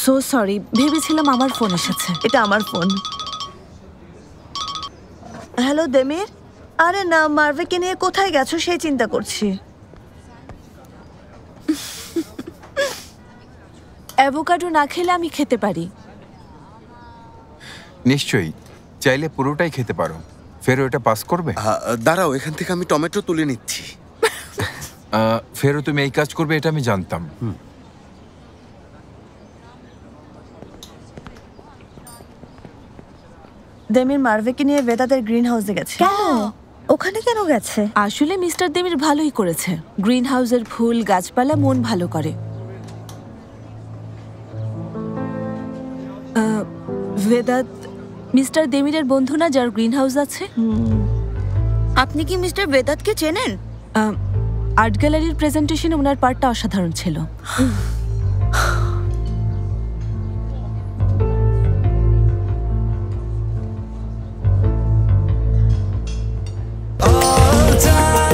So sorry, ভেবেছিলাম আমার phone এসেছে। এটা আমার ফোন। Hello Demir. আরে না, মার্ভেকে নিয়ে কোথায় গেছো সেই চিন্তা করছি। অ্যাভোকাডো না খেলে আমি খেতে পারি। নিশ্চয়ই, চাইলে পুরোটাই খেতে পারো। ফেরো এটা পাস করবে? দাঁড়াও, এখান থেকে আমি টমেটো তুলে নিচ্ছি। ফেরো তুমি এই কাজ করবে এটা আমি জানতাম। দেমির মার্ভেকে নিয়ে বেদাদের গ্রিন হাউসে গেছে। কেন? ওখানে কেন গেছে? আসলে মিস্টার দেমির ভালোই করেছে। গ্রিন হাউসের ফুল গাছপালা মন ভালো করে। বেদাত মিস্টার দেমিরের বন্ধু না, যার গ্রিন হাউস আছে? আপনি কি মিস্টার বেদাতকে চেনেন? আর্ট গ্যালারির প্রেজেন্টেশনে ওনার পার্টটা অসাধারণ ছিল।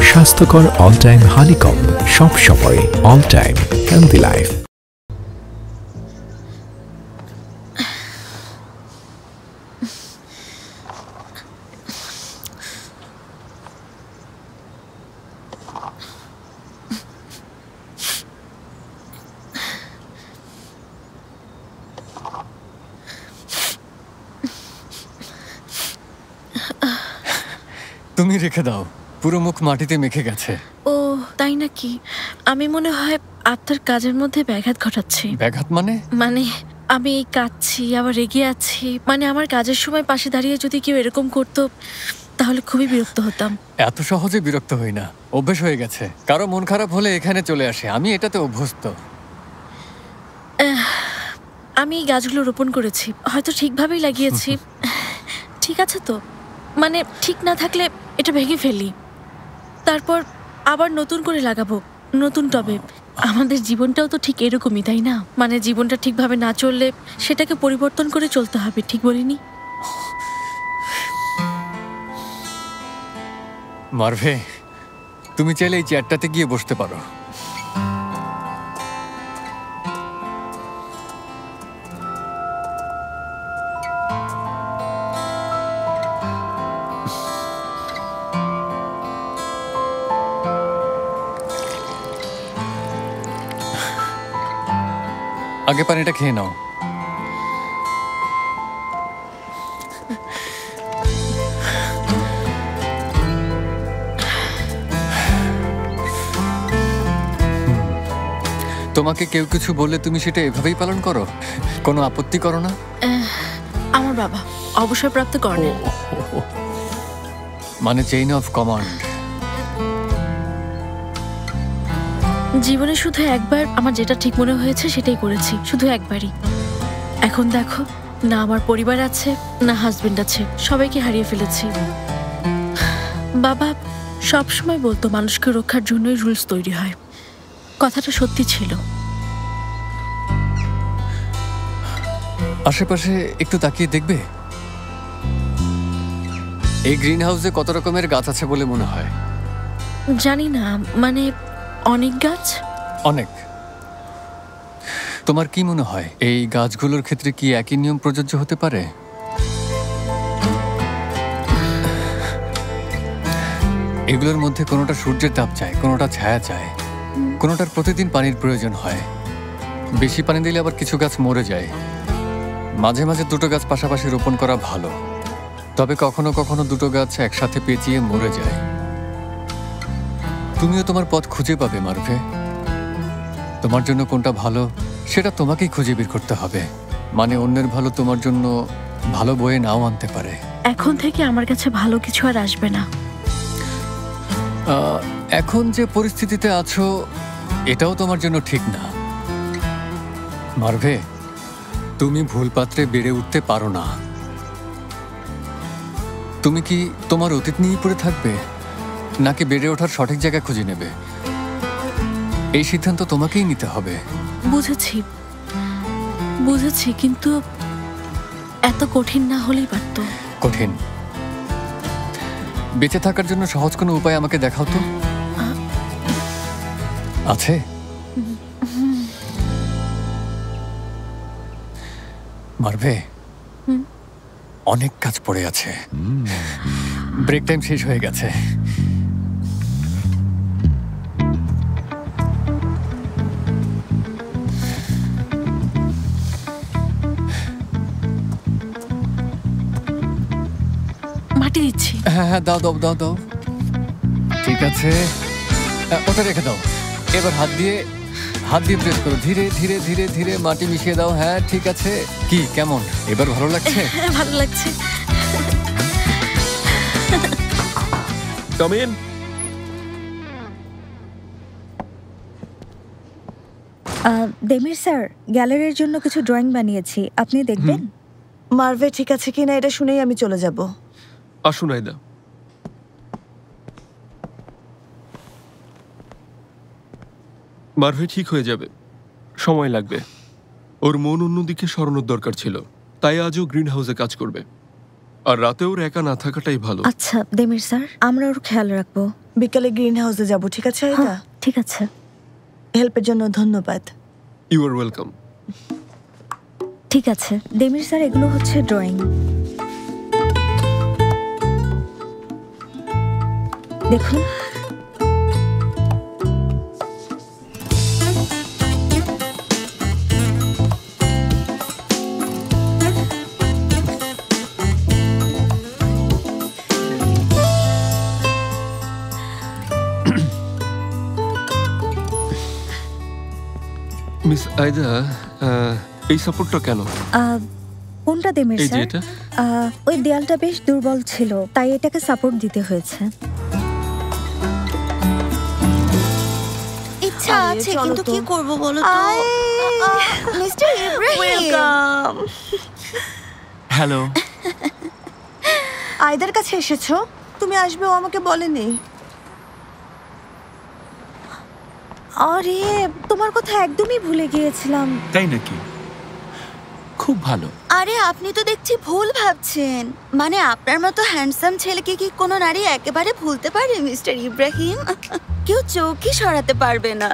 স্বাস্থ্যকর অল টাইম হানিকম, সব সময় অল টাইম হেলদি লাইফ। তুমি রেখে দাও, পুরো মুখ মাটিতে মেখে গেছে। ও তাই নাকি? আমি মনে হয় আপনার কাজের মধ্যে ব্যাঘাত ঘটাচ্ছি। ব্যাঘাত মানে? মানে আমি কাঁদছি, আবার রেগে আছি। মানে আমার কাজের সময় পাশে দাঁড়িয়ে যদি কেউ এরকম করতো তাহলে খুবই বিরক্ত হতাম। এত সহজে বিরক্ত হই না, অভ্যেস হয়ে গেছে। কারো মন খারাপ হলে এখানে চলে আসে, আমি এটাতে অভ্যস্ত। আমি এই গাছগুলো রোপণ করেছি, হয়তো ঠিকভাবেই লাগিয়েছি। ঠিক আছে তো? মানে ঠিক না থাকলে এটা ভেঙে ফেলি, তারপর আবার নতুন করে লাগাবো নতুন টবে। আমাদের জীবনটাও তো ঠিক এরকমই, তাই না? মানে জীবনটা ঠিকভাবে না চললে সেটাকে পরিবর্তন করে চলতে হবে, ঠিক বলিনি? মার্ভে, তুমি চাইলে এই চেয়ারটাতে গিয়ে বসতে পারো। আগে পানিটা খেয়ে নাও। তোমাকে কেউ কিছু বললে তুমি সেটা এভাবেই পালন করো? কোনো আপত্তি করো না? আমার বাবা অবসরপ্রাপ্ত কর্নেল। মানে চেইন অফ কমান্ড। জীবনে শুধু একবার আমার যেটা ঠিক মনে হয়েছে সেটাই করেছি, শুধু একবারই। এখন দেখো, না আমার পরিবার আছে, না হাজবেন্ড আছে, সবাইকে হারিয়ে ফেলেছি। বাবা সব সময় বলতো মানুষকে রক্ষার জন্যই রুলস তৈরি হয়। কথাটা সত্যি ছিল। আশেপাশে একটু তাকিয়ে দেখবে, এই গ্রিন হাউসে কত রকমের গাছ আছে বলে মনে হয়? জানি না, মানে অনেক গাছ। অনেক। তোমার কি মনে হয় এই গাছগুলোর ক্ষেত্রে কি একই নিয়ম প্রযোজ্য হতে পারে? এগুলোর মধ্যে কোনোটা সূর্যের তাপ চায়, কোনোটা ছায়া চায়, কোনোটার প্রতিদিন পানির প্রয়োজন হয়। বেশি পানি দিলে আবার কিছু গাছ মরে যায়। মাঝে মাঝে দুটো গাছ পাশাপাশি রোপণ করা ভালো, তবে কখনো কখনো দুটো গাছ একসাথে পেঁচিয়ে মরে যায়। তুমিও তোমার পথ খুঁজে পাবে মারভে। তোমার জন্য কোনটা ভালো সেটা তোমাকেই খুঁজে বের করতে হবে। মানে অন্যের ভালো তোমার জন্য ভালো বয়ে নাও আনতে পারে। এখন থেকে আমার কাছে ভালো কিছু আর আসবে না। এখন যে পরিস্থিতিতে আছো এটাও তোমার জন্য ঠিক না মারভে। তুমি ভুল পাত্রে বেড়ে উঠতে পারো না। তুমি কি তোমার অতীত নিয়েই পড়ে থাকবে, নাকি বেড়ে ওঠার সঠিক জায়গা খুঁজে নেবে? এই সিদ্ধান্ত তোমাকেই নিতে হবে। বুঝেছি বুঝেছি, কিন্তু এত কঠিন না হলেই পারতো। কঠিন? বেঁচে থাকার জন্য সহজ কোনো উপায় আমাকে দেখাও তো। আছে? মারবে অনেক কাজ পড়ে আছে, ব্রেক টাইম শেষ হয়ে গেছে। মাটি দিচ্ছি। হ্যাঁ হ্যাঁ, দাও দাও দাও দাও। ঠিক আছে, ওটা রেখে দাও। এবার হাত দিয়ে প্রেস করো, ধীরে ধীরে ধীরে ধীরে মাটি মিশিয়ে দাও। হ্যাঁ ঠিক আছে। কি কেমন এবার ভালো লাগছে? হ্যাঁ ভালো লাগছে। Come in. দেমির স্যার, গ্যালারির জন্য কিছু ড্রয়িং বানিয়েছি, আপনি দেখবেন? মার্ভে ঠিক আছে কিনা এটা শুনেই আমি চলে যাব। আসুন আয়দা। মার্ভে ঠিক হয়ে যাবে, সময় লাগবে। ওর মন অন্যদিকে সরানোর দরকার ছিল, তাই আজও গ্রিন হাউসে কাজ করবে। আর রাতে ওর একা না থাকাটাই ভালো। আচ্ছা দেমির স্যার, আমরা ওর খেয়াল রাখবো। বিকালে গ্রিন হাউসে যাব, ঠিক আছে আয়দা? হ্যাঁ, ঠিক আছে। হেল্পের জন্য ধন্যবাদ। You are welcome. ঠিক আছে দেমির স্যার, এগুলো হচ্ছে ড্রয়িং, দেখুন। মিস আয়দা, এই সাপোর্টটা কেন? কোনটা দেমির এই যে স্যার? এটা। ওই দেয়ালটা বেশ দুর্বল ছিল, তাই এটাকে সাপোর্ট দিতে হয়েছে। ইচ্ছা আরে, আছে, চলো কিন্তু তো। কি করব বলো তো? Mister Ibrahim, welcome. হ্যালো। আয়দার কাছে এসেছো? তুমি আসবে, ও আমাকে বলেনি। আরে তোমার কথা একদমই ভুলে গিয়েছিলাম। তাই নাকি? খুব ভালো। আরে আপনি তো দেখছি ভুল ভাবছেন। মানে আপনার মতো হ্যান্ডসাম ছেলেকে কি কোনো নারী একেবারে ভুলতে পারে মিস্টার ইব্রাহিম? কেউ চোখই সরাতে পারবে না।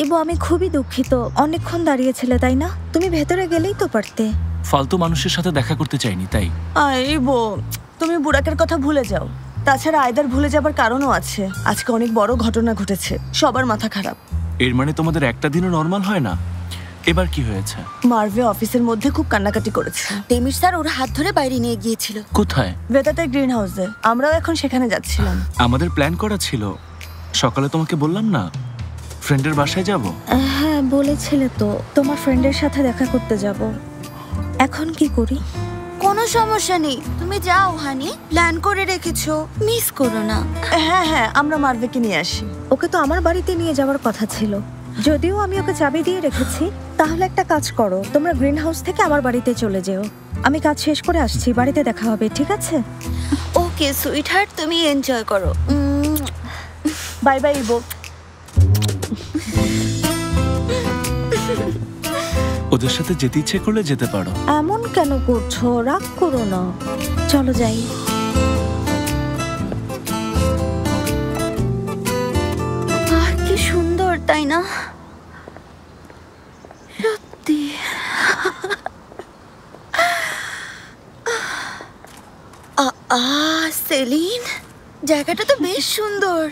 ইবো, আমি খুবই দুঃখিত, অনেকক্ষণ দাঁড়িয়েছিলে তাই না? তুমি ভেতরে গেলেই তো পারতে। ফালতু মানুষের সাথে দেখা করতে চাইনি তাই। আইবো, তুমি বুড়াকের কথা ভুলে যাও। তাছাড়া আয়দার ভুলে যাবার কারণও আছে। আজকে অনেক বড় ঘটনা ঘটেছে, সবার মাথা খারাপ। এর মানে তোমাদের একটা দিনও নরমাল হয় না? এবার কি হয়েছে? মার্ভে অফিসের মধ্যে খুব কান্নাকাটি করেছে। দেমির স্যার ওর হাত ধরে বাইরে নিয়ে গিয়েছিল। কোথায়? ভেতাতে গ্রিন হাউসে। আমরাও এখন সেখানে যাচ্ছিলাম। আমাদের প্ল্যান করা ছিল, সকালে তোমাকে বললাম না ফ্রেন্ডের বাসায় যাব। হ্যাঁ বলেছিলে তো, তোমার ফ্রেন্ডের সাথে দেখা করতে যাব। এখন কি করি? কোনো সমস্যা নেই, তুমি যাও হানি, প্ল্যান করে রেখেছো, মিস করো না। হ্যাঁ হ্যাঁ, আমরা মার্ভেকে নিয়ে আসি। ওকে তো আমার বাড়িতে নিয়ে যাওয়ার কথা ছিল, যদিও আমি ওকে চাবি দিয়ে রেখেছি। তাহলে একটা কাজ করো, তোমরা গ্রিন হাউস থেকে আমার বাড়িতে চলে যেও। আমি কাজ শেষ করে আসছি, বাড়িতে দেখা হবে, ঠিক আছে? ওকে সুইট হার্ট, তুমি এনজয় করো। Bye bye ইবো। ওদের সাথে যেতে ইচ্ছে করলে যেতে পারো। এমন কেন করছো? রাগ করো না, চলো যাই। কি সুন্দর তাই না? সত্যি। সেলিন, জায়গাটা তো বেশ সুন্দর।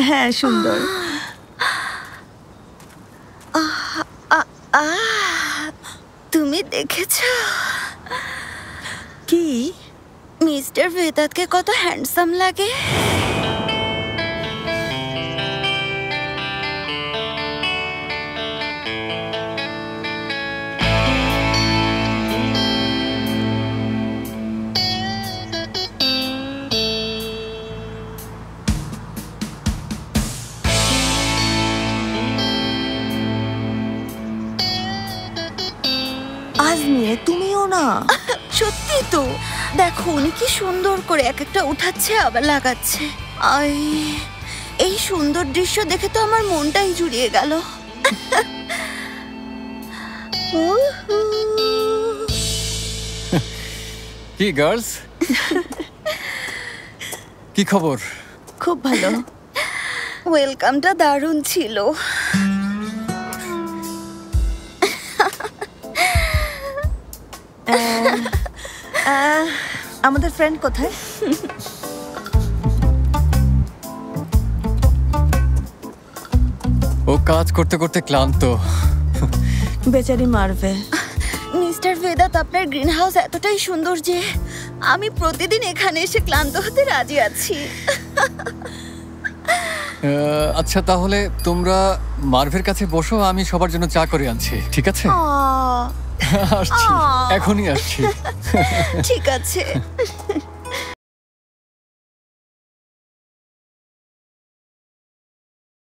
হ্যাঁ সুন্দর। তুমি দেখেছো কি মিস্টার ভেদাতকে কত হ্যান্ডসাম লাগে? আজমিয়ে, তুমিও না? সত্যি তো, দেখো উনি কি সুন্দর করে এক একটা উঠাচ্ছে আবার লাগাচ্ছে। এই সুন্দর দৃশ্য দেখে তো আমার মনটাই জুড়িয়ে গেল। কি গার্লস, কি খবর? খুব ভালো। ওয়েলকামটা দারুণ ছিল। আমাদের ফ্রেন্ড কোথায়? ও কাজ করতে করতে ক্লান্ত। বেচারি মারবে। মিস্টার ভেদাত, আপনার গ্রিন হাউস এতটাই সুন্দর যে আমি প্রতিদিন এখানে এসে ক্লান্ত হতে রাজি আছি। আচ্ছা, তাহলে তোমরা মার্ভের কাছে বসো, আমি সবার জন্য চা করে আনছি, ঠিক আছে? আহ, আসছি, এখনই আসছি। ঠিক আছে।